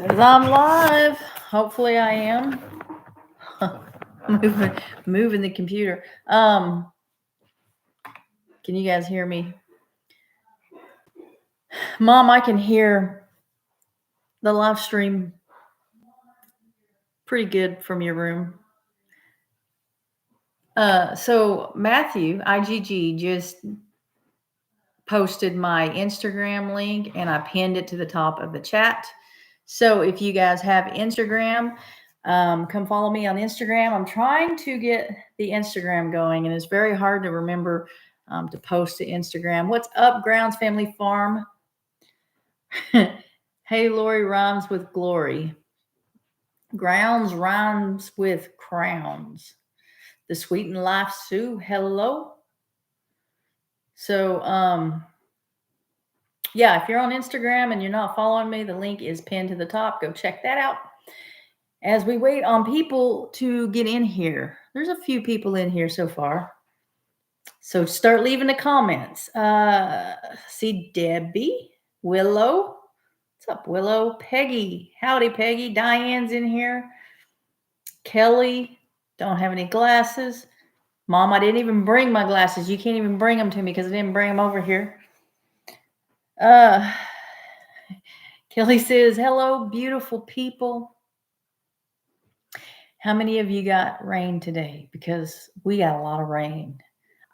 Says I'm live. Hopefully I am. moving the computer. Can you guys hear me? Mom, I can hear the live stream pretty good from your room. So Matthew, IGG, just posted my Instagram link and I pinned it to the top of the chat. So if you guys have Instagram, come follow me on Instagram. I'm trying to get the Instagram going, and it's very hard to remember to post to Instagram. What's up, Grounds Family Farm? Hey, Lorie rhymes with glory. Grounds rhymes with crowns. The Sweetened Life Sue, hello. So, yeah, if you're on Instagram and you're not following me, the link is pinned to the top. Go check that out. As we wait on people to get in here, there's a few people in here so far. So start leaving the comments. See Debbie, Willow. What's up, Willow? Peggy. Howdy, Peggy. Diane's in here. Kelly. Don't have any glasses. Mom, I didn't even bring my glasses. You can't even bring them to me because I didn't bring them over here. Kelly says, hello, beautiful people. How many of you got rain today? Because we got a lot of rain.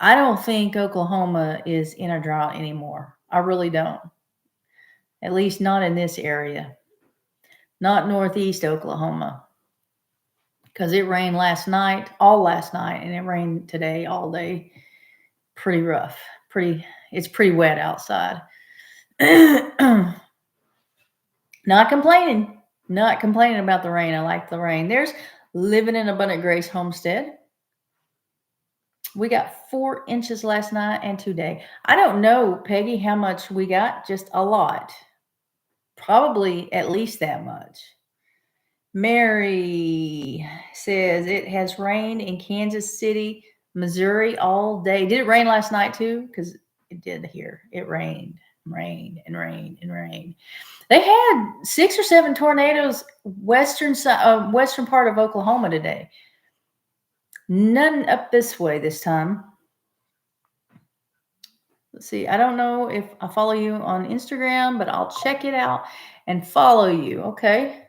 I don't think Oklahoma is in a drought anymore. I really don't. At least not in this area. Not northeast Oklahoma. Because it rained all last night, and it rained today all day. Pretty rough. It's pretty wet outside. Not complaining about the rain. I like the rain. There's Living in Abundant Grace Homestead. We got 4 inches last night and today. I don't know, Peggy, how much we got. Just a lot. Probably at least that much. Mary says it has rained in Kansas City, Missouri all day. Did it rain last night too? Because it did here. It rained. They had 6 or 7 tornadoes western part of Oklahoma today. None up this way this time. Let's see. I don't know if I follow you on Instagram, but I'll check it out and follow you. Okay.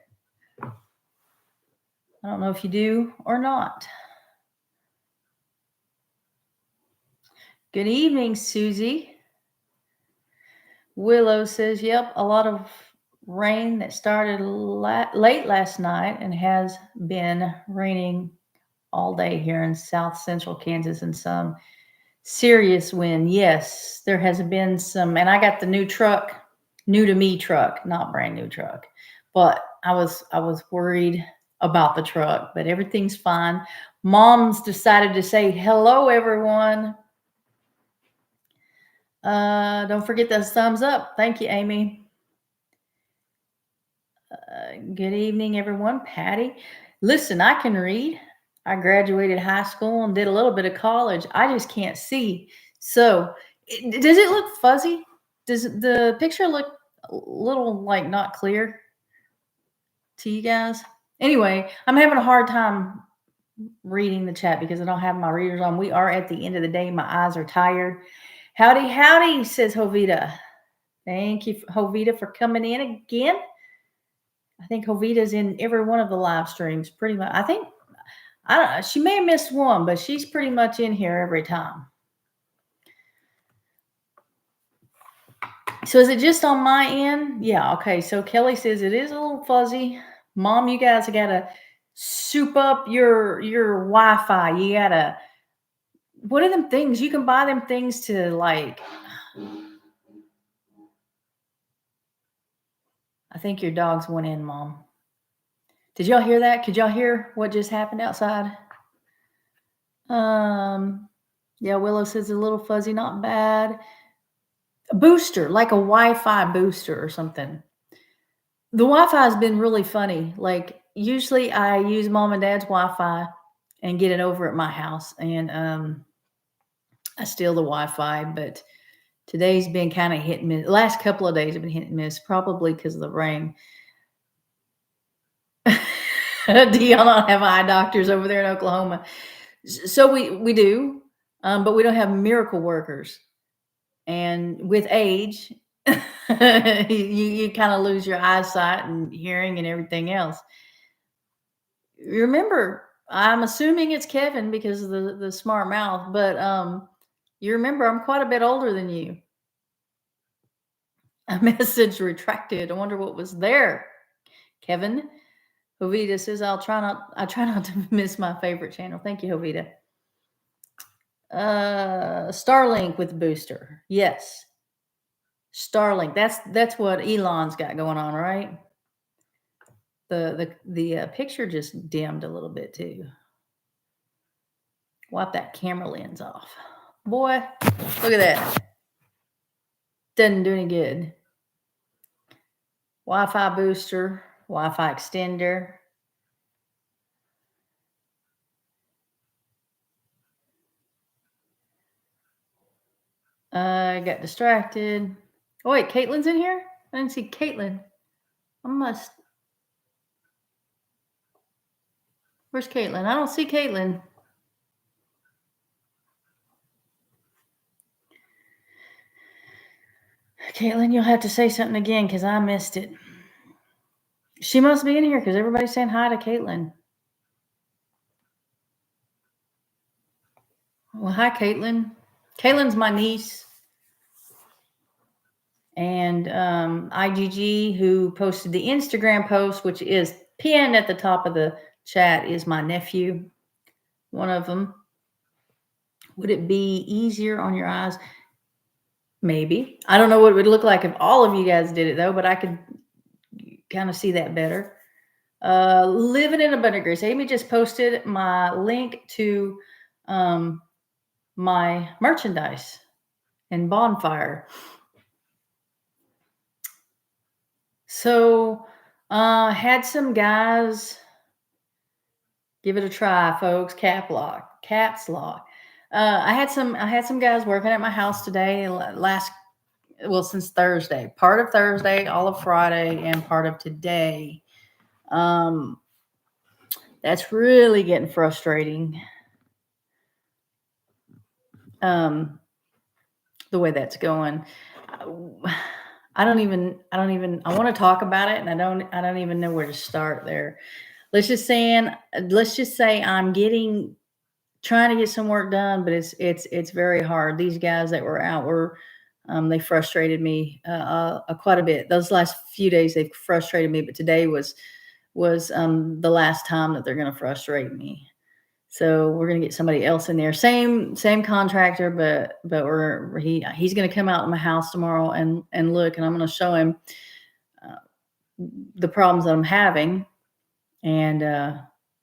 I don't know if you do or not. Good evening, Susie. Willow says, yep, a lot of rain that started late last night and has been raining all day here in south central Kansas, and some serious wind. Yes, there has been some, and I got the new to me truck, not brand new truck, but I was worried about the truck, but everything's fine. Mom's decided to say hello, everyone. Don't forget those thumbs up. Thank you, Amy. Good evening, everyone. Patty. Listen, I can read. I graduated high school and did a little bit of college. I just can't see. So does it look fuzzy? Does the picture look a little like not clear to you guys? Anyway, I'm having a hard time reading the chat because I don't have my readers on. We are at the end of the day. My eyes are tired. Howdy, says Jovita. Thank you, Jovita, for coming in again. I think Jovita's in every one of the live streams pretty much. I don't know. She may have missed one, but she's pretty much in here every time. So is it just on my end? Yeah, okay. So Kelly says it is a little fuzzy. Mom, you guys got to soup up your Wi-Fi. You got to, what are them things? You can buy them things to like, I think your dogs went in, Mom. Did y'all hear that? Could y'all hear what just happened outside? Yeah, Willow says a little fuzzy, not bad. A booster, like a Wi-Fi booster or something. The Wi-Fi has been really funny. Like usually I use Mom and Dad's Wi-Fi and get it over at my house, and I steal the Wi-Fi, but today's been kind of hit and miss. The last couple of days have been hit and miss, probably because of the rain. Do y'all not have eye doctors over there in Oklahoma? So we do, but we don't have miracle workers. And with age, you kind of lose your eyesight and hearing and everything else. Remember, I'm assuming it's Kevin because of the smart mouth, but you remember I'm quite a bit older than you. A message retracted. I wonder what was there. Kevin Jovita says, I try not to miss my favorite channel. Thank you, Jovita. Starlink with booster. Yes. Starlink. That's what Elon's got going on, right? The picture just dimmed a little bit too. Wipe that camera lens off. Boy, look at that. Doesn't do any good. Wi-Fi booster, Wi-Fi extender. I got distracted. Oh wait, Caitlin's in here? I didn't see Caitlin. Where's Caitlin? I don't see Caitlin. Caitlin, you'll have to say something again because I missed it. She must be in here because everybody's saying hi to Caitlin. Well, hi, Caitlin. Caitlin's my niece. And IGG, who posted the Instagram post, which is pinned at the top of the chat, is my nephew. One of them. Would it be easier on your eyes? Maybe. I don't know what it would look like if all of you guys did it, though, but I could kind of see that better. Living in Abundant Grace. Amy just posted my link to my merchandise and bonfire. So had some guys give it a try, folks. Caps lock. I had some guys working at my house today. Since Thursday, part of Thursday, all of Friday, and part of today. That's really getting frustrating. The way that's going. I want to talk about it, and I don't even know where to start there. Let's just say I'm trying to get some work done, but it's very hard. These guys that were out they frustrated me quite a bit. Those last few days they frustrated me, but today was the last time that they're going to frustrate me. So we're going to get somebody else in there. Same contractor, but he's going to come out to my house tomorrow and look, and I'm going to show him the problems that I'm having, and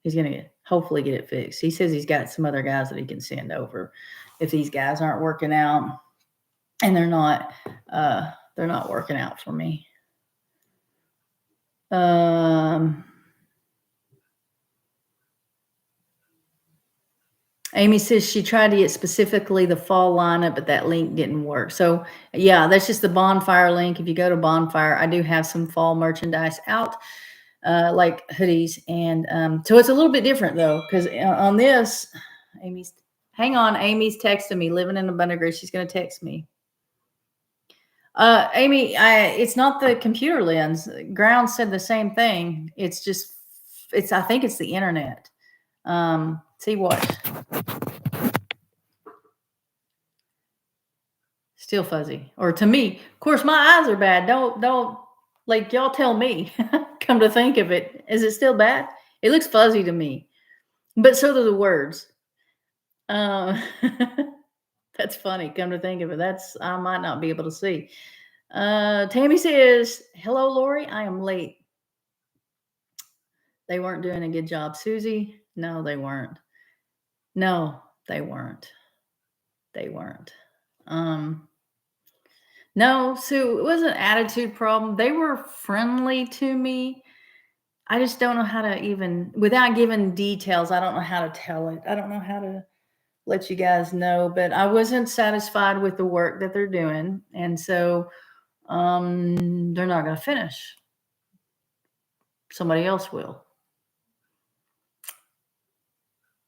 he's going to hopefully get it fixed. He says he's got some other guys that he can send over if these guys aren't working out, and they're not working out for me. Amy says she tried to get specifically the fall lineup, but that link didn't work. So yeah, that's just the bonfire link. If you go to bonfire, I do have some fall merchandise out, like hoodies. And so it's a little bit different though, because on this, Amy's texting me, living in Abundant Grace. She's going to text me. Amy, it's not the computer lens. Ground said the same thing. I think it's the internet. See what? Still fuzzy. Or to me, of course, my eyes are bad. Don't like y'all tell me. Come to think of it, is it still bad? It looks fuzzy to me, but so do the words. That's funny. Come to think of it, I might not be able to see. Tammy says, "Hello, Lorie. I am late. They weren't doing a good job, Susie. No, they weren't. No, they weren't. They weren't. No, Sue, it was an attitude problem. They were friendly to me. I just don't know how to without giving details, I don't know how to tell it. I don't know how to let you guys know, but I wasn't satisfied with the work that they're doing. And so they're not going to finish. Somebody else will.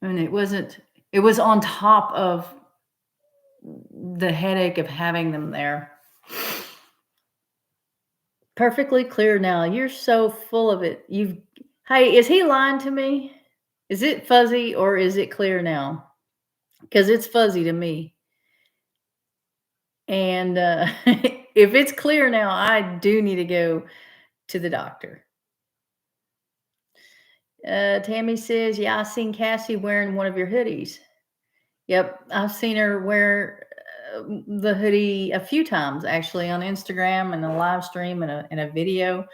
And it was on top of the headache of having them there. Perfectly clear now. You're so full of it. Hey, is he lying to me? Is it fuzzy or is it clear now? Because it's fuzzy to me. And if it's clear now, I do need to go to the doctor. Tammy says, yeah, I seen Cassie wearing one of your hoodies. Yep, I've seen her wear the hoodie a few times actually on Instagram and a live stream and a video.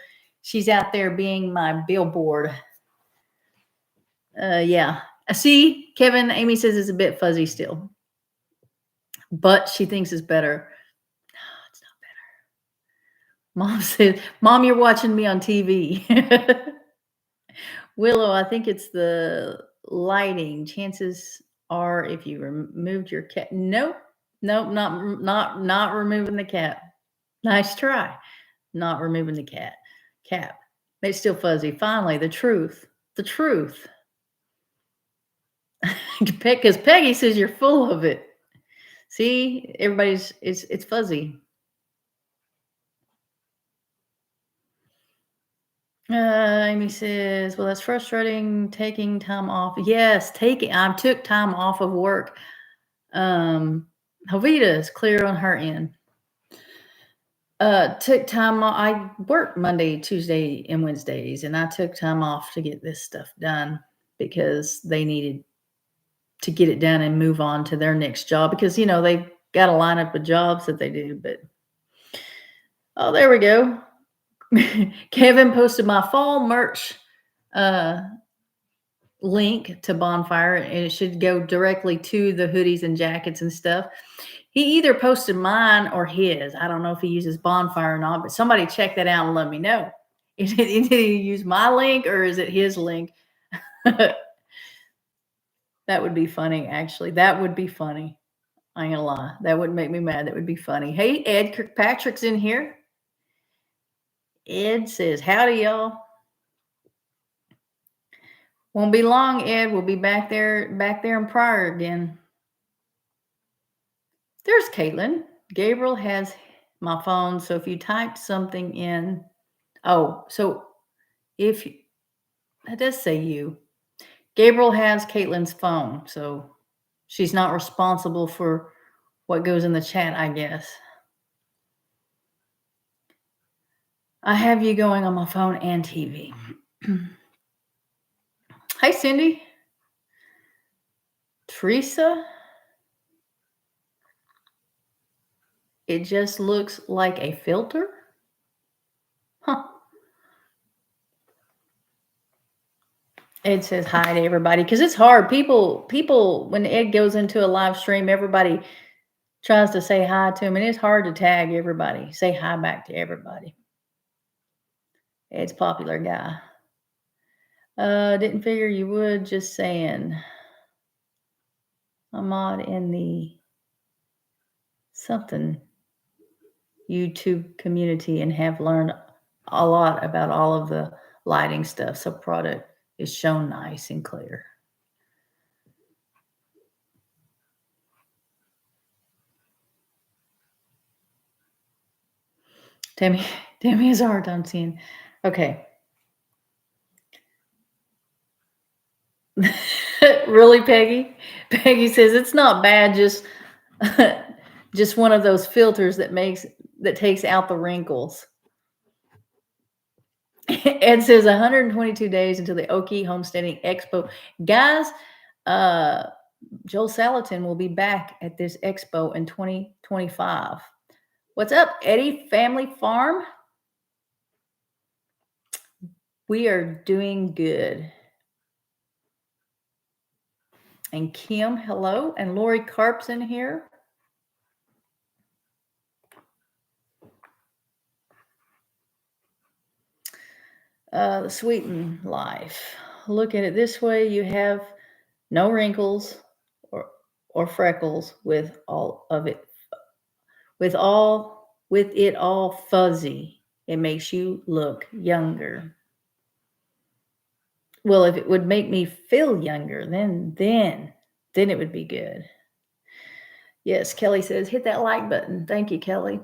She's out there being my billboard. Yeah. See, Kevin, Amy says it's a bit fuzzy still, but she thinks it's better. No, it's not better. Mom said, Mom, you're watching me on TV. Willow, I think it's the lighting. Chances are if you removed your cat. Nope. Nope, not removing the cat. Nice try. Not removing the cap. It's still fuzzy. Finally, the truth. The truth. Because Peggy says you're full of it. See, it's fuzzy. Amy says, well, that's frustrating taking time off. Yes, I took time off of work. Jovita is clear on her end. Took time off. I work Monday, Tuesday, and Wednesdays, and I took time off to get this stuff done because they needed to get it done and move on to their next job because, they've got a lineup of jobs that they do. But, oh, there we go. Kevin posted my fall merch link to Bonfire, and it should go directly to the hoodies and jackets and stuff. He either posted mine or his. I don't know if he uses Bonfire or not, but somebody check that out and let me know. Did he use my link or is it his link? That would be funny, actually. That would be funny. I ain't gonna lie. That wouldn't make me mad. That would be funny. Hey, Ed Kirkpatrick's in here. Ed says, howdy, y'all. Won't be long, Ed. We'll be back there in Pryor again. There's Caitlin. Gabriel has my phone, so if you typed something in, so if it does say you, Gabriel has Caitlin's phone, so she's not responsible for what goes in the chat, I guess. I have you going on my phone and TV. Hey, Cindy. Teresa. It just looks like a filter. Huh. Ed says hi to everybody because it's hard. People, when Ed goes into a live stream, everybody tries to say hi to him, and it's hard to tag everybody, say hi back to everybody. Ed's a popular guy. Didn't figure you would, just saying. I'm on in the something YouTube community and have learned a lot about all of the lighting stuff. So product is shown nice and clear. Tammy has a hard time seeing. Okay. Really, Peggy? Peggy says it's not bad, just just one of those filters that takes out the wrinkles. Ed says 122 days until the Okie Homesteading Expo. Guys, Joel Salatin will be back at this expo in 2025. What's up, Eddie Family Farm? We are doing good. And Kim, hello. And Lorie Carp's in here. The sweetened life. Look at it this way. You have no wrinkles or freckles with all of it. With it all fuzzy. It makes you look younger. Well, if it would make me feel younger, then it would be good. Yes, Kelly says, hit that like button. Thank you, Kelly.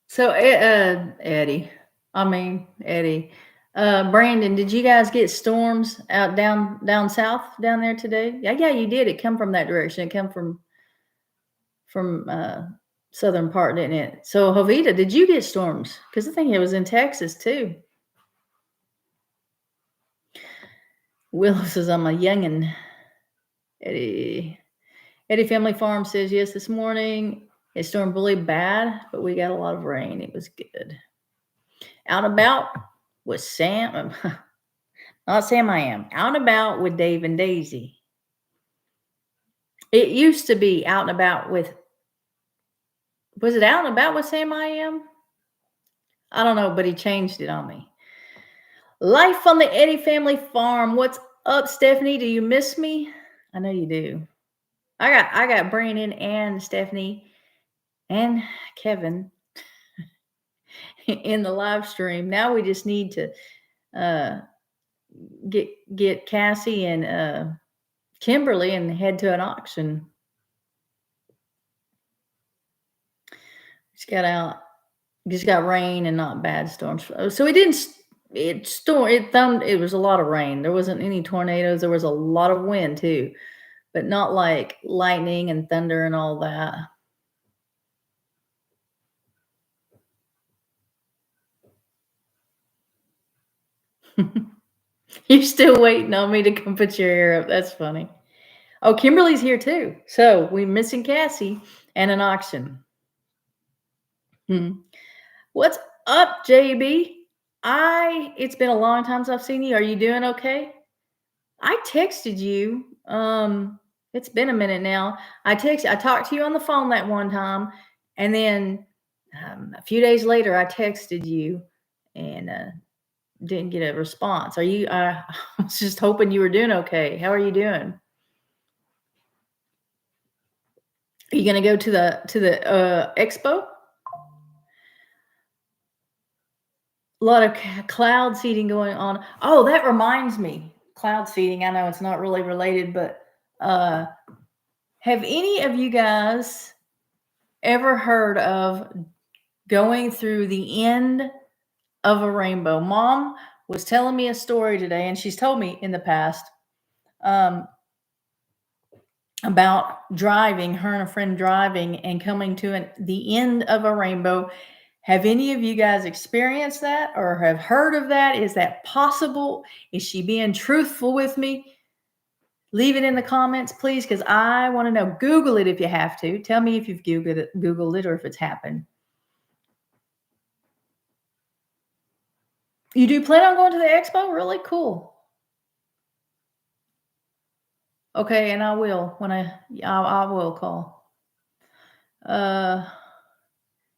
So, Eddie, Brandon, did you guys get storms out down south down there today? Yeah, you did. It come from that direction. It come from southern part, didn't it? So, Jovita, did you get storms? Because I think it was in Texas too. Willow says, I'm a youngin'. Eddie Family Farm says, yes, this morning it stormed really bad, but we got a lot of rain. It was good. Out and about with Sam, not Sam I am, out and about with Dave and Daisy. It used to be out and about with, was it out and about with Sam I am? I don't know, but he changed it on me. Life on the Eddie Family Farm. What's up, Stephanie? Do you miss me? I know you do. I got Brandon and Stephanie and Kevin in the live stream. Now we just need to get Cassie and Kimberly and head to an auction. Just got rain and not bad storms. So it didn't. It was a lot of rain. There wasn't any tornadoes. There was a lot of wind too, but not like lightning and thunder and all that. You're still waiting on me to come put your hair up. That's funny. Oh, Kimberly's here too. So we're missing Cassie and an auction. What's up, JB? It's been a long time since I've seen you. Are you doing okay? I texted you. It's been a minute now. I talked to you on the phone that one time, and then a few days later, I texted you and didn't get a response. Are you? I was just hoping you were doing okay. How are you doing? Are you going to go to the expo? A lot of cloud seeding going on. Oh, that reminds me. Cloud seeding. I know it's not really related, but have any of you guys ever heard of going through the end of a rainbow? Mom was telling me a story today, and she's told me in the past about driving, her and a friend driving and coming to the end of a rainbow. Have any of you guys experienced that or have heard of that? Is that possible? Is she being truthful with me? Leave it in the comments, please, because I want to know. Google it if you have to. Tell me if you've Googled it or if it's happened. You do plan on going to the expo? Really cool. Okay, and I will when I will call.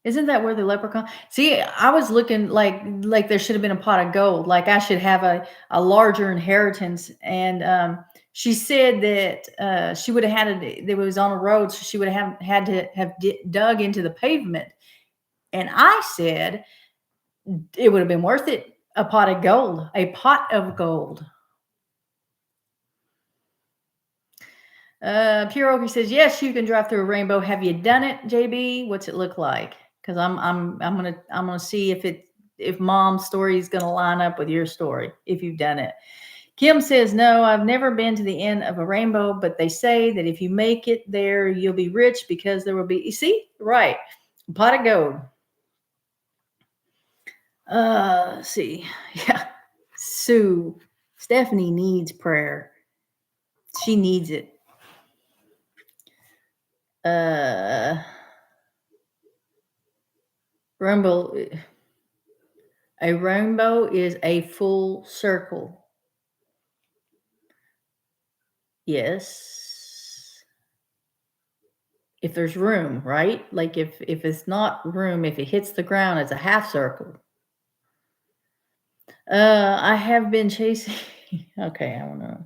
Isn't that where the leprechaun? See, I was looking like there should have been a pot of gold. Like I should have a larger inheritance. And she said that she would have had it. It was on a road, so she would have had to have dug into the pavement. And I said it would have been worth it. A pot of gold. A pot of gold. Pure says yes, you can drive through a rainbow. Have you done it, JB? What's it look like? Because I'm gonna see if Mom's story is gonna line up with your story if you've done it. Kim says no, I've never been to the end of a rainbow, but they say that if you make it there, you'll be rich because there will be. You see, right? A pot of gold. Let's see, yeah. Sue, Stephanie needs prayer. She needs it. Rainbow. A rainbow is a full circle. Yes. If there's room, right? Like if it's not room, if it hits the ground, it's a half circle. I have been chasing. Okay, I don't know.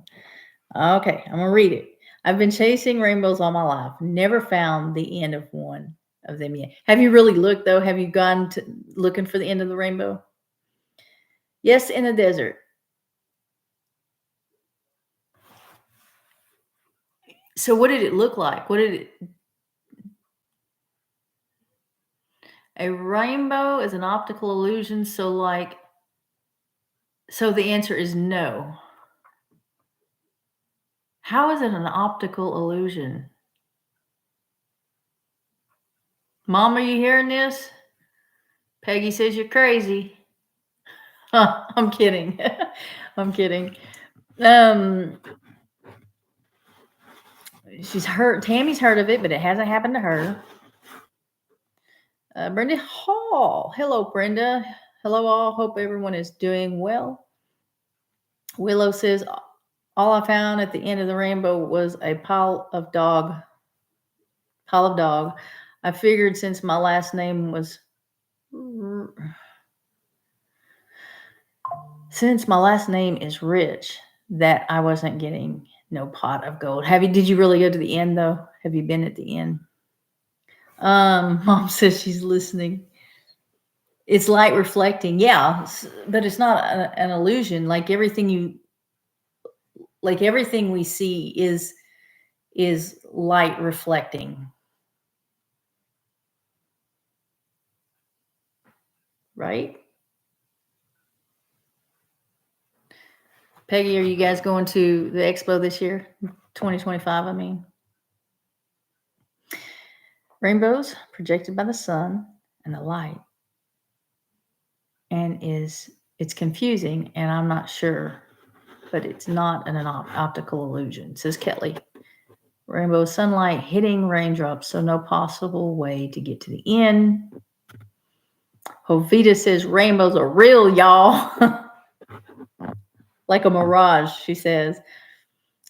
Okay, I'm gonna read it. I've been chasing rainbows all my life. Never found the end of one. of them yet. Have you really looked, though? Have you gone to looking for the end of the rainbow? Yes, in the desert. So what did it look like? What did it? A rainbow is an optical illusion. So the answer is no. How is it an optical illusion? Mom, are you hearing this? Peggy says you're crazy. Huh, I'm kidding. I'm kidding. She's heard. Tammy's heard of it, but it hasn't happened to her. Brenda Hall. Hello, Brenda. Hello, all. Hope everyone is doing well. Willow says, all I found at the end of the rainbow was a pile of dog. I figured since my last name is Rich, that I wasn't getting no pot of gold. Did you really go to the end, though? Have you been at the end? Mom says she's listening. It's light reflecting. Yeah, but it's not an illusion. Like everything we see is light reflecting. Right? Peggy, are you guys going to the expo this year? 2025, I mean. Rainbows projected by the sun and the light. And it's confusing, and I'm not sure, but it's not an optical illusion, says Kelly. Rainbow sunlight hitting raindrops, so no possible way to get to the end. Jovita says rainbows are real, y'all. Like a mirage, she says.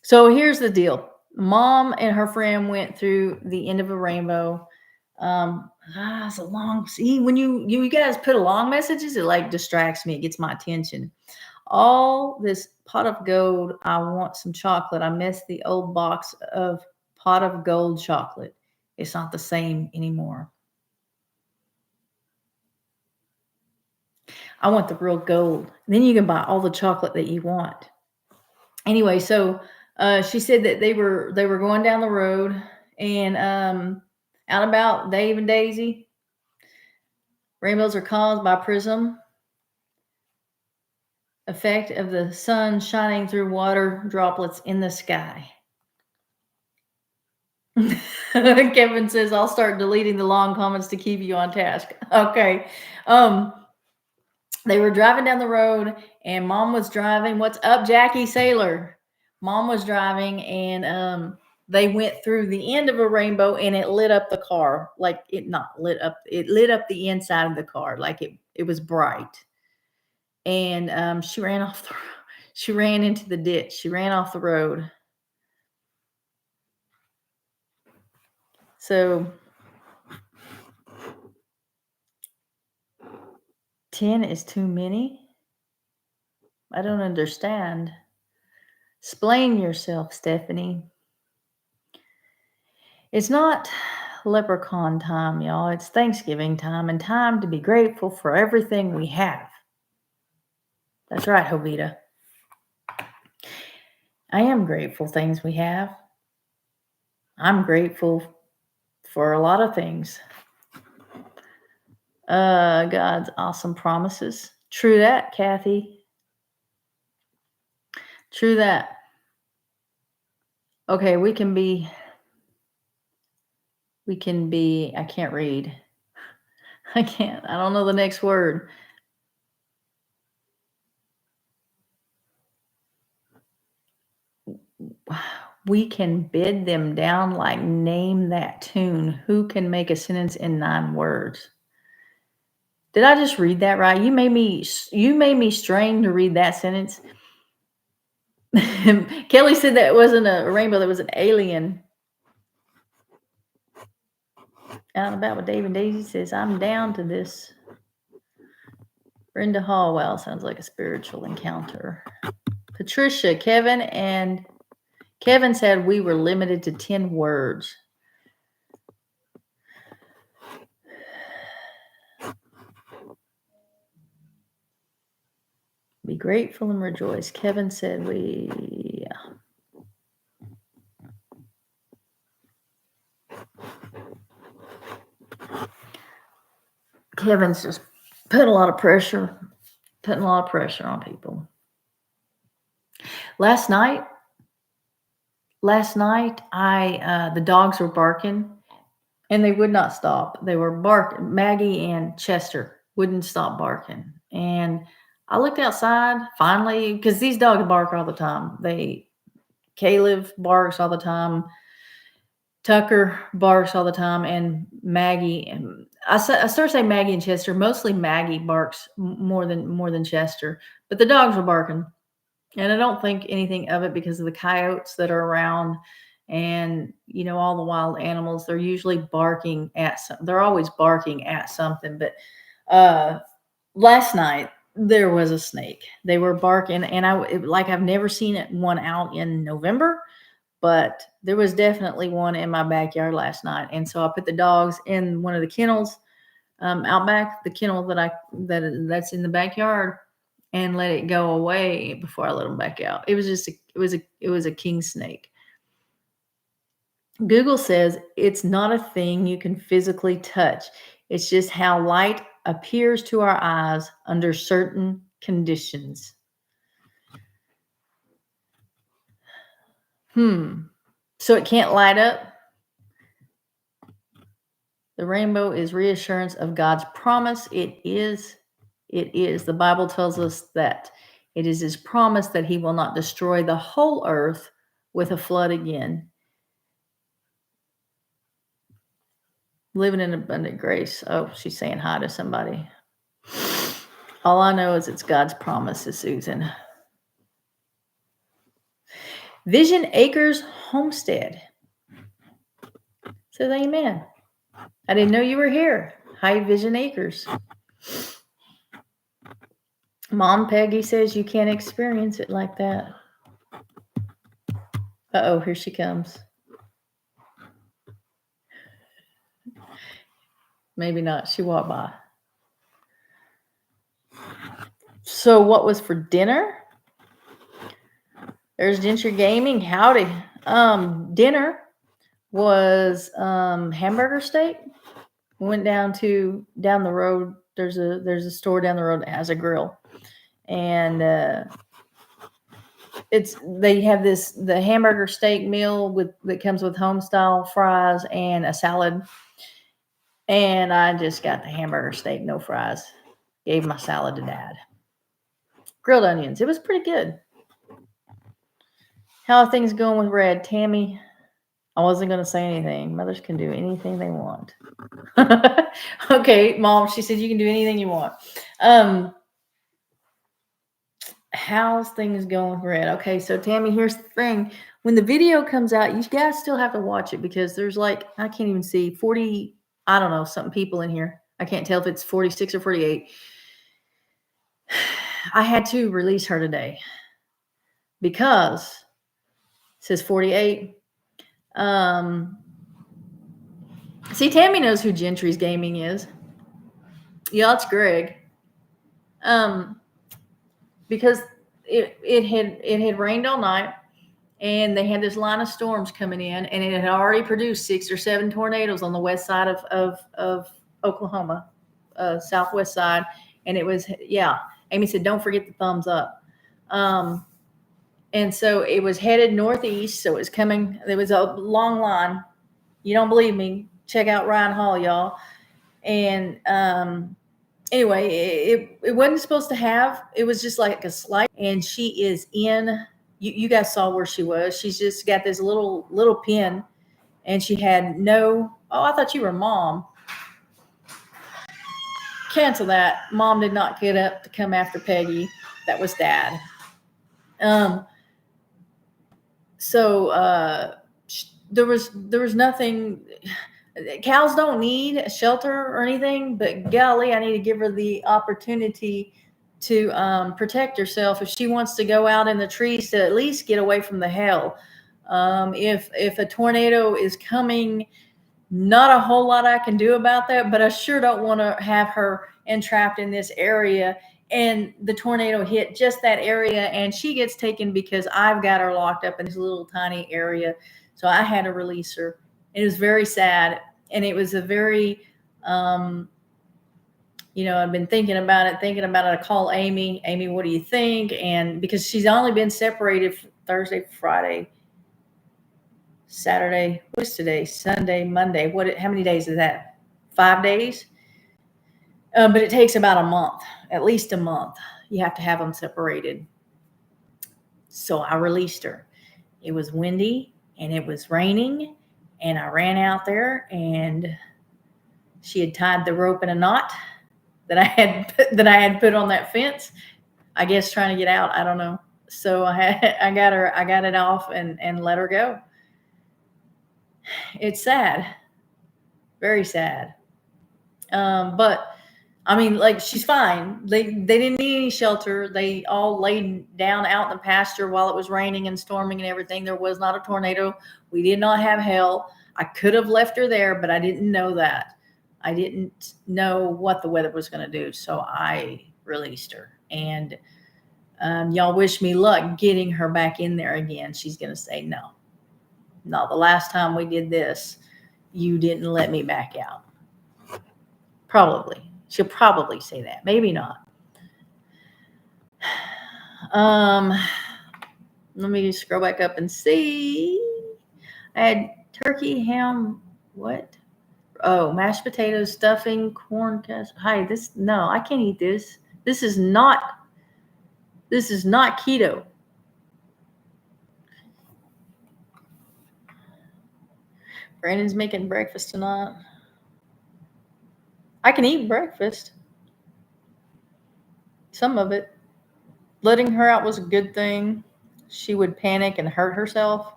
So here's the deal. Mom and her friend went through the end of a rainbow. It's a long. See, when you guys put long messages, it like distracts me. It gets my attention. All this pot of gold. I want some chocolate. I miss the old box of pot of gold chocolate. It's not the same anymore. I want the real gold. Then you can buy all the chocolate that you want. Anyway, so she said that they were going down the road and out about Dave and Daisy. Rainbows are caused by prism effect of the sun shining through water droplets in the sky. Kevin says, I'll start deleting the long comments to keep you on task. Okay. They were driving down the road and Mom was driving. What's up, Jackie Sailor? Mom was driving and they went through the end of a rainbow and it lit up the car. Like it lit up the inside of the car. Like it was bright. And she ran into the ditch. She ran off the road. So 10 is too many? I don't understand. Explain yourself, Stephanie. It's not leprechaun time, y'all. It's Thanksgiving time and time to be grateful for everything we have. That's right, Jovita. I am grateful things we have. I'm grateful for a lot of things. God's awesome promises. True that, Kathy. True that. Okay, we can be, I can't read. I don't know the next word. We can bid them down like name that tune. Who can make a sentence in 9 words? Did I just read that right? You made me strain to read that sentence. Kelly said that it wasn't a rainbow, that was an alien. Out and about with Dave and Daisy says, I'm down to this. Brenda Hall, wow, sounds like a spiritual encounter. Patricia, Kevin said we were limited to 10 words. grateful and rejoice. Kevin said Kevin's just putting a lot of pressure on people. Last night, the dogs were barking, and they would not stop. They were barking. Maggie and Chester wouldn't stop barking. And I looked outside finally, because these dogs bark all the time. Caleb barks all the time. Tucker barks all the time, and Maggie. And I started saying Maggie and Chester. Mostly Maggie barks more than Chester, but the dogs were barking, and I don't think anything of it because of the coyotes that are around, and all the wild animals. They're usually barking at they're always barking at something. But last night there was a snake. They were barking, and I've never seen one out in November. But there was definitely one in my backyard last night. And so I put the dogs in one of the kennels out back, the kennel that's in the backyard, and let it go away before I let them back out. It was a king snake. Google says it's not a thing you can physically touch. It's just how light appears to our eyes under certain conditions. So it can't light up? The rainbow is reassurance of God's promise. It is. The Bible tells us that it is his promise that he will not destroy the whole earth with a flood again. Living in abundant grace. Oh, she's saying hi to somebody. All I know is it's God's promise, is Susan. Vision Acres Homestead says amen. I didn't know you were here. Hi, Vision Acres. Mom Peggy says you can't experience it like that. Uh-oh, here she comes. Maybe not. She walked by. So what was for dinner? There's Gentry Gaming. Howdy. Dinner was hamburger steak. We went down the road. There's a store down the road that has a grill, and they have the hamburger steak meal that comes with home style fries and a salad. And I just got the hamburger steak, no fries. Gave my salad to Dad. Grilled onions. It was pretty good. How are things going with Red? Tammy, I wasn't going to say anything. Mothers can do anything they want. Okay, Mom, she said you can do anything you want. How's things going with Red? Okay, so Tammy, here's the thing. When the video comes out, you guys still have to watch it because there's I can't even see 40, I don't know, something people in here. I can't tell if it's 46 or 48. I had to release her today because it says 48. See, Tammy knows who Gentry's Gaming is. Yeah, it's Greg. Because it had rained all night, and they had this line of storms coming in, and it had already produced 6 or 7 tornadoes on the west side of Oklahoma, southwest side. And it was, Amy said, don't forget the thumbs up. And so it was headed northeast. So it was coming. There was a long line. You don't believe me? Check out Ryan Hall, y'all. And anyway, it wasn't supposed to have. It was just like a slight. And she is in. You guys saw where she was. She's just got this little pin, and she had no. Oh, I thought you were Mom. Cancel that. Mom did not get up to come after Peggy. That was Dad. So there was nothing. Cows don't need a shelter or anything, but golly, I need to give her the opportunity to protect herself if she wants to go out in the trees to at least get away from the hail. If a tornado is coming, not a whole lot I can do about that, but I sure don't want to have her entrapped in this area and the tornado hit just that area, and she gets taken because I've got her locked up in this little tiny area. So I had to release her. It was very sad, and it was a very, I've been thinking about it. I call Amy. Amy, what do you think? And because she's only been separated Thursday, Friday, Saturday. What's today? Sunday, Monday. How many days is that? 5 days. But it takes about a month, at least a month. You have to have them separated. So I released her. It was windy and it was raining, and I ran out there, and she had tied the rope in a knot that I had put on that fence. I guess trying to get out. I don't know. So I got it off and let her go. It's sad, very sad. But I mean, like, she's fine. They didn't need any shelter. They all laid down out in the pasture while it was raining and storming and everything. There was not a tornado. We did not have hail. I could have left her there, but I didn't know that. I didn't know what the weather was going to do, so I released her. And y'all wish me luck getting her back in there again. She's going to say no. No, the last time we did this, you didn't let me back out. Probably. She'll probably say that. Maybe not. Let me scroll back up and see. I had turkey, ham, what? Oh, mashed potatoes, stuffing, corn cast. Hi, no, I can't eat this. This is not keto. Brandon's making breakfast tonight. I can eat breakfast. Some of it. Letting her out was a good thing. She would panic and hurt herself.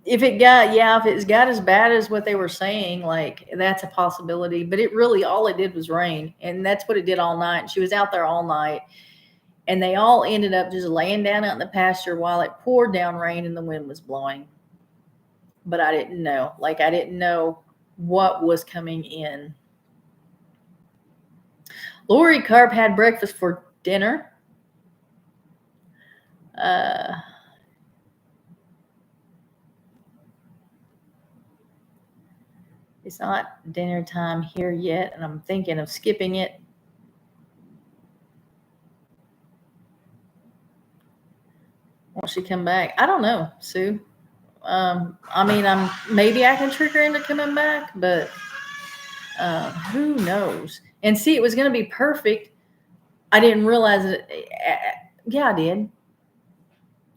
If it's got as bad as what they were saying, like, that's a possibility. But all it did was rain. And that's what it did all night. She was out there all night. And they all ended up just laying down out in the pasture while it poured down rain and the wind was blowing. But I didn't know. Like, I didn't know what was coming in. Lorie Carp had breakfast for dinner. It's not dinner time here yet, and I'm thinking of skipping it. Won't she come back? I don't know, Sue. I mean, maybe I can trick her into coming back, but who knows? And see, it was going to be perfect. I didn't realize it. Yeah, I did.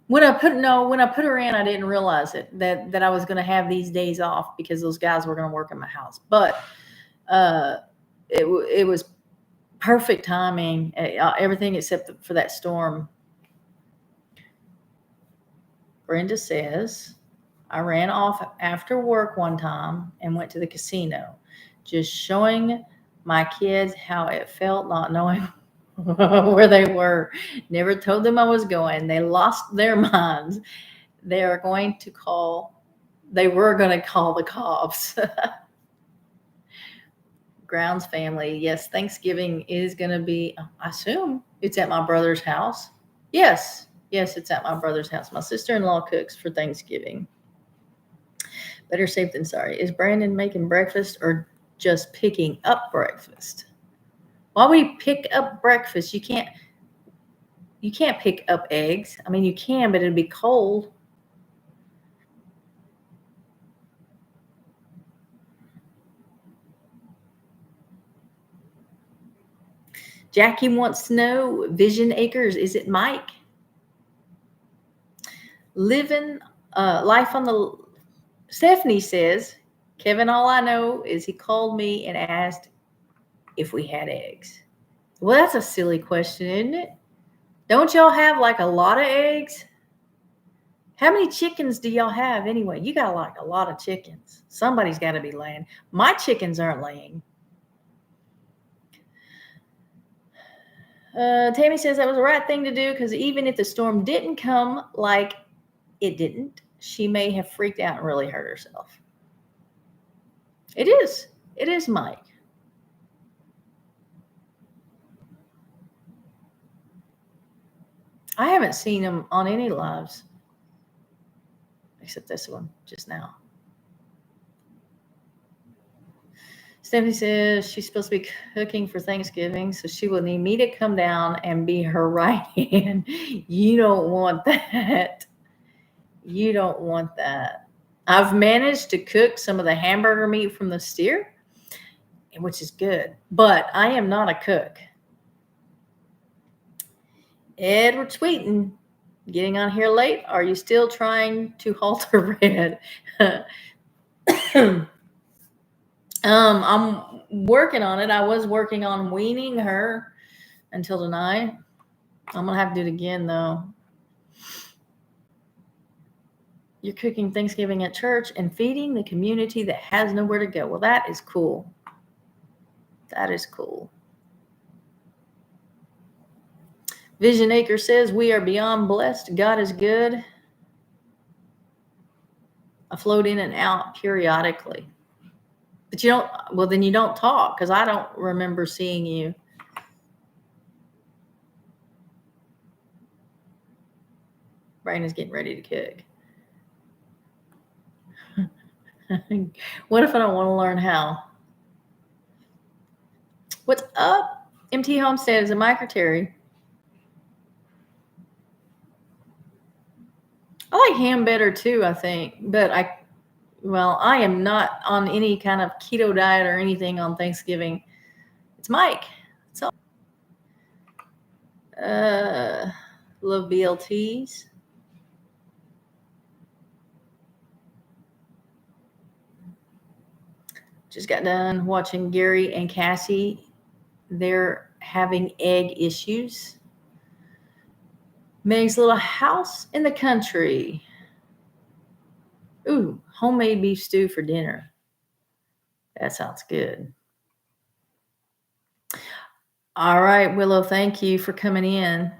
When I put her in, I didn't realize it that I was going to have these days off because those guys were going to work in my house. But it was perfect timing. Everything except for that storm. Brenda says, I ran off after work one time and went to the casino, just showing my kids how it felt not knowing where they were. Never told them I was going. They lost their minds. They were going to call the cops. Grounds family. Yes, Thanksgiving is going to be, I assume it's at my brother's house. Yes, it's at my brother's house. My sister-in-law cooks for Thanksgiving. Better safe than sorry. Is Brandon making breakfast or just picking up breakfast? Why would he pick up breakfast? You can't pick up eggs. I mean, you can, but it'd be cold. Jackie wants to know, Vision Acres, is it Mike? Living life on the... Stephanie says, Kevin, all I know is he called me and asked if we had eggs. Well, that's a silly question, isn't it? Don't y'all have like a lot of eggs? How many chickens do y'all have anyway? You got like a lot of chickens. Somebody's got to be laying. My chickens aren't laying. Tammy says that was the right thing to do because even if the storm didn't come like it didn't, she may have freaked out and really hurt herself. It is Mike. I haven't seen them on any lives except this one just now. Stephanie says she's supposed to be cooking for Thanksgiving, so she will need me to come down and be her right hand. You don't want that. You don't want that. I've managed to cook some of the hamburger meat from the steer, which is good, but I am not a cook. Edward Sweeten, getting on here late. Are you still trying to halter Red? I'm working on it. I was working on weaning her until tonight. I'm gonna have to do it again though. You're cooking Thanksgiving at church and feeding the community that has nowhere to go. Well, that is cool. That is cool. Vision Acre says we are beyond blessed. God is good. I float in and out periodically. But you don't, well, then you don't talk because I don't remember seeing you. Brain is getting ready to cook. What if I don't want to learn how? What's up? MT Homestead is a microtary. I like ham better too, I think. But I am not on any kind of keto diet or anything on Thanksgiving. It's Mike. So, love BLTs. Just got done watching Gary and Cassie. They're having egg issues. Meg's little house in the country. Ooh, homemade beef stew for dinner. That sounds good. All right, Willow, thank you for coming in.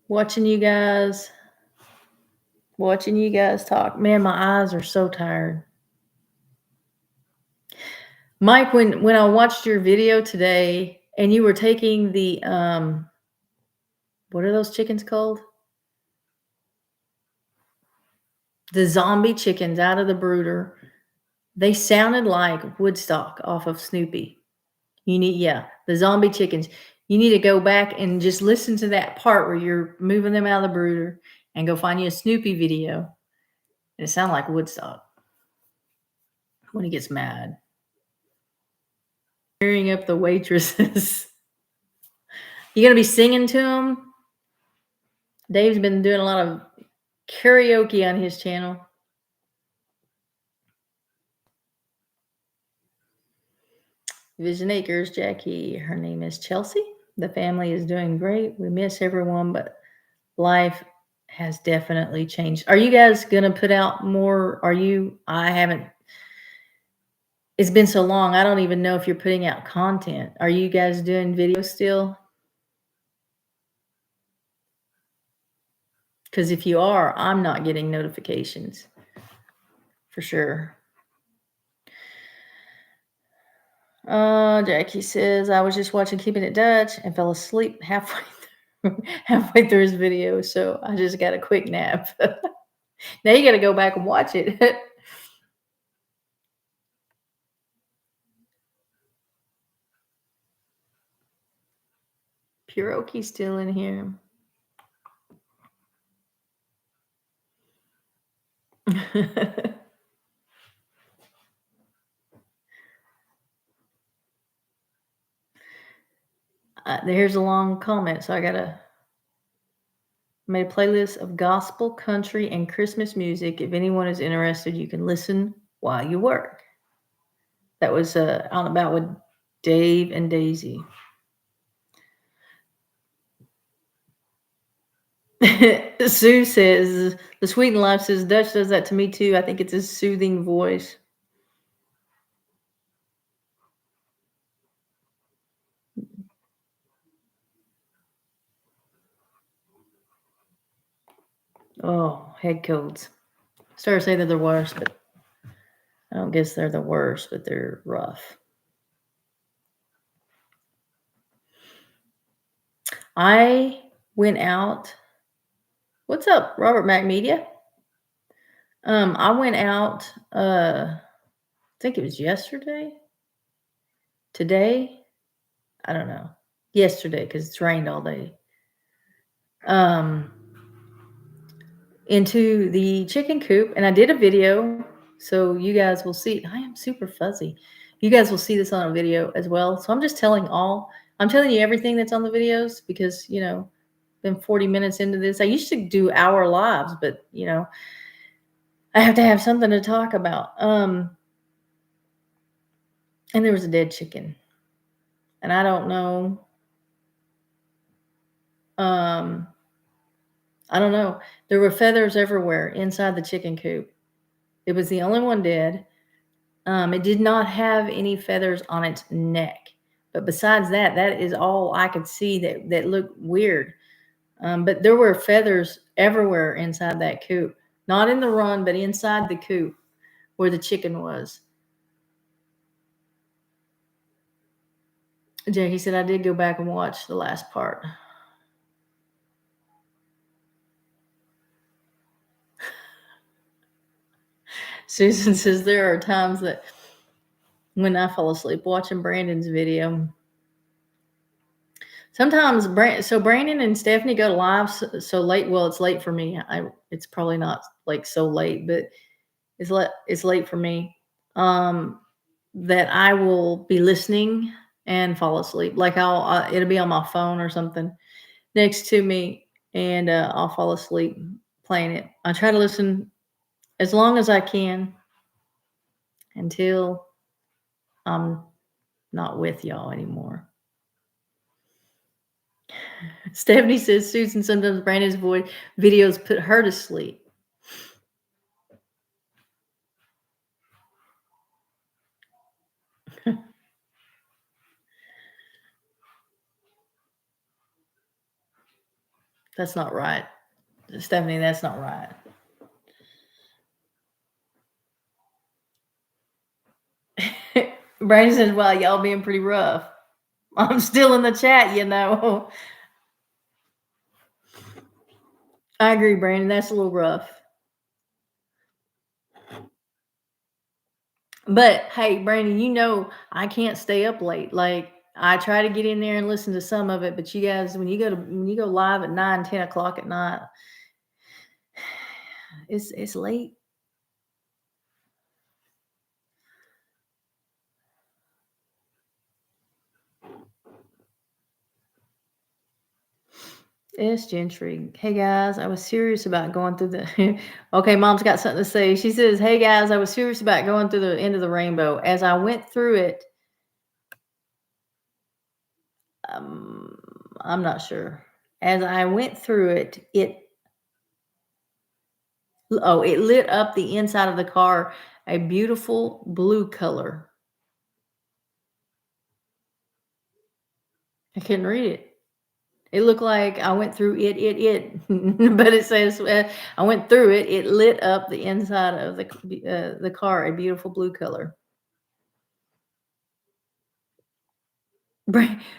Watching you guys talk. Man, my eyes are so tired. Mike, when I watched your video today and you were taking the what are those chickens called? The zombie chickens out of the brooder. They sounded like Woodstock off of Snoopy. The zombie chickens. You need to go back and just listen to that part where you're moving them out of the brooder and go find you a Snoopy video. And it sounded like Woodstock when he gets mad. Tearing up the waitresses. You gonna be singing to them? Dave's been doing a lot of karaoke on his channel. Vision Acres, Jackie. Her name is Chelsea. The family is doing great. We miss everyone, but life has definitely changed. Are you guys gonna put out more? I haven't. It's been so long. I don't even know if you're putting out content. Are you guys doing video still? Because if you are, I'm not getting notifications for sure. Jackie says, I was just watching Keeping It Dutch and fell asleep halfway through his video, so I just got a quick nap. Now you got to go back and watch it. Puroki's still in here. Here's a long comment, so I made a playlist of gospel, country, and Christmas music. If anyone is interested, you can listen while you work. That was on about with Dave and Daisy. Sue says, the Sweeten Life says, Dutch does that to me too. I think it's his soothing voice. Oh, head colds. Started to say they're the worst, but I don't guess they're the worst, but they're rough. I went out. What's up, Robert Mac Media? I went out. I think it was yesterday. Today, I don't know. Yesterday, because it's rained all day. Into the chicken coop, and I did a video, so you guys will see. I am super fuzzy. You guys will see this on a video as well. So I'm telling you everything that's on the videos because, been 40 minutes into this. I used to do hour lives, but I have to have something to talk about. And there was a dead chicken. And I don't know. I don't know. There were feathers everywhere inside the chicken coop. It was the only one dead. It did not have any feathers on its neck. But besides that, that is all I could see that looked weird. But there were feathers everywhere inside that coop. Not in the run, but inside the coop where the chicken was. Jackie said, I did go back and watch the last part. Susan says, there are times that when I fall asleep watching Brandon's video. Sometimes, Brandon and Stephanie go live so late. Well, it's late for me. It's probably not like so late, but it's late for me. That I will be listening and fall asleep. Like it'll be on my phone or something next to me, and I'll fall asleep playing it. I try to listen as long as I can until I'm not with y'all anymore. Stephanie says, Susan, sometimes Brandon's voice videos put her to sleep. That's not right. Stephanie, that's not right. Brandon says, well, y'all being pretty rough. I'm still in the chat, I agree, Brandon. That's a little rough. But hey, Brandon, I can't stay up late. Like I try to get in there and listen to some of it, but you guys, when you go live at 9, 10 o'clock at night, it's late. It's Gentry. Hey guys, I was serious about going through the. Okay, Mom's got something to say. She says, "Hey guys, I was serious about going through the end of the rainbow. As I went through it, I'm not sure. As I went through it, it lit up the inside of the car a beautiful blue color. I couldn't read it. It looked like I went through it, but it says I went through it. It lit up the inside of the car a beautiful blue color.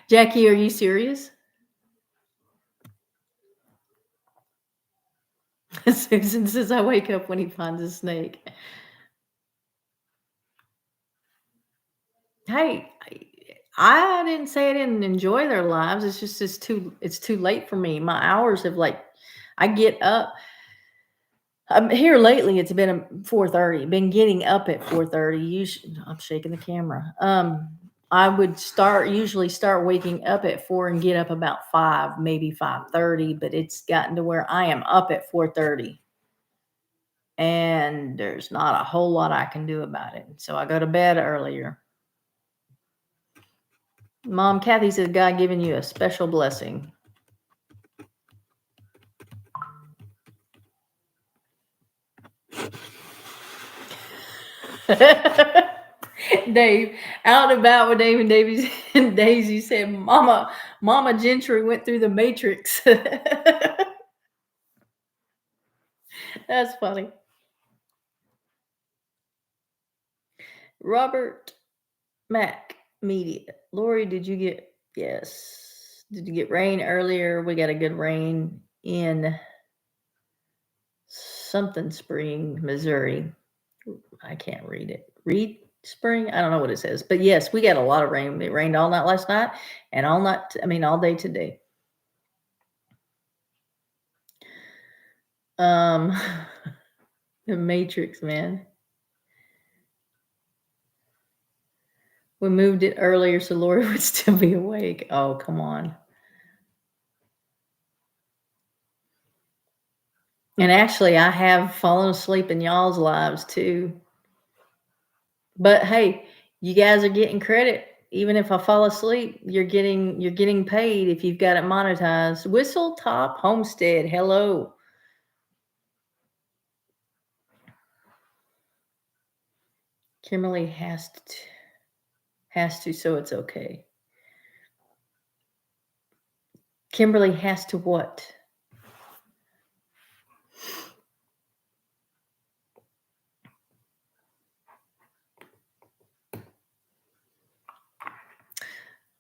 Jackie, are you serious? Susan says, I wake up when he finds a snake. Hey, I didn't say I didn't enjoy their lives. It's just it's too late for me. My hours have I get up. Here lately, it's been 4:30. Been getting up at 4:30. I'm shaking the camera. I would usually start waking up at 4 and get up about 5, maybe 5:30. But it's gotten to where I am up at 4:30, and there's not a whole lot I can do about it. So I go to bed earlier. Mom, Kathy says, God giving you a special blessing. Dave, out and about with Dave and Daisy said, Mama Gentry went through the Matrix. That's funny. Robert Mac Media. Lori, did you get, yes. Did you get rain earlier? We got a good rain in something Spring, Missouri. I can't read it. Reed Spring? I don't know what it says. But yes, we got a lot of rain. It rained all night last night and all day today. The Matrix, man. We moved it earlier so Lori would still be awake. Oh, come on. And actually, I have fallen asleep in y'all's lives too. But hey, you guys are getting credit. Even if I fall asleep, you're getting paid if you've got it monetized. Whistle Top Homestead. Hello. Kimberly has to, so it's okay. Kimberly has to what?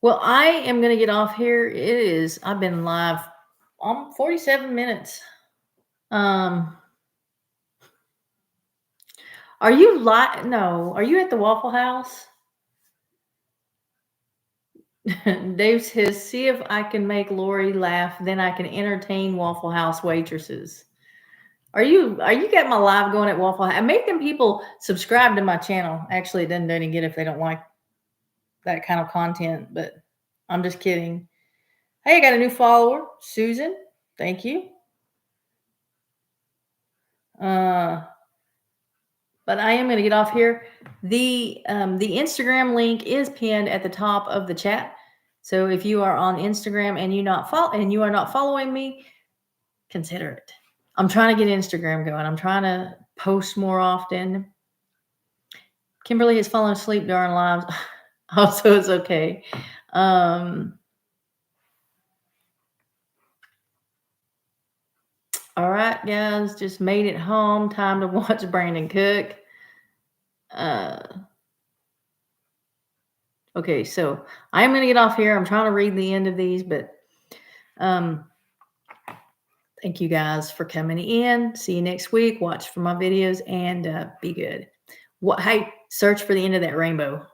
Well, I am going to get off here. I've been live 47 minutes. Are you live? No. Are you at the Waffle House? Dave says, see if I can make Lori laugh, then I can entertain Waffle House waitresses. Are you got my live going at Waffle House? I make them people subscribe to my channel. Actually, it doesn't do any good if they don't like that kind of content, but I'm just kidding. Hey, I got a new follower, Susan. Thank you. But I am going to get off here. The Instagram link is pinned at the top of the chat. So if you are on Instagram and you are not following me, consider it. I'm trying to get Instagram going. I'm trying to post more often. Kimberly has fallen asleep during lives. Also, it's okay. All right, guys, just made it home. Time to watch Brandon cook. Okay, so I'm going to get off here. I'm trying to read the end of these, but thank you guys for coming in. See you next week. Watch for my videos and be good. Hey, search for the end of that rainbow.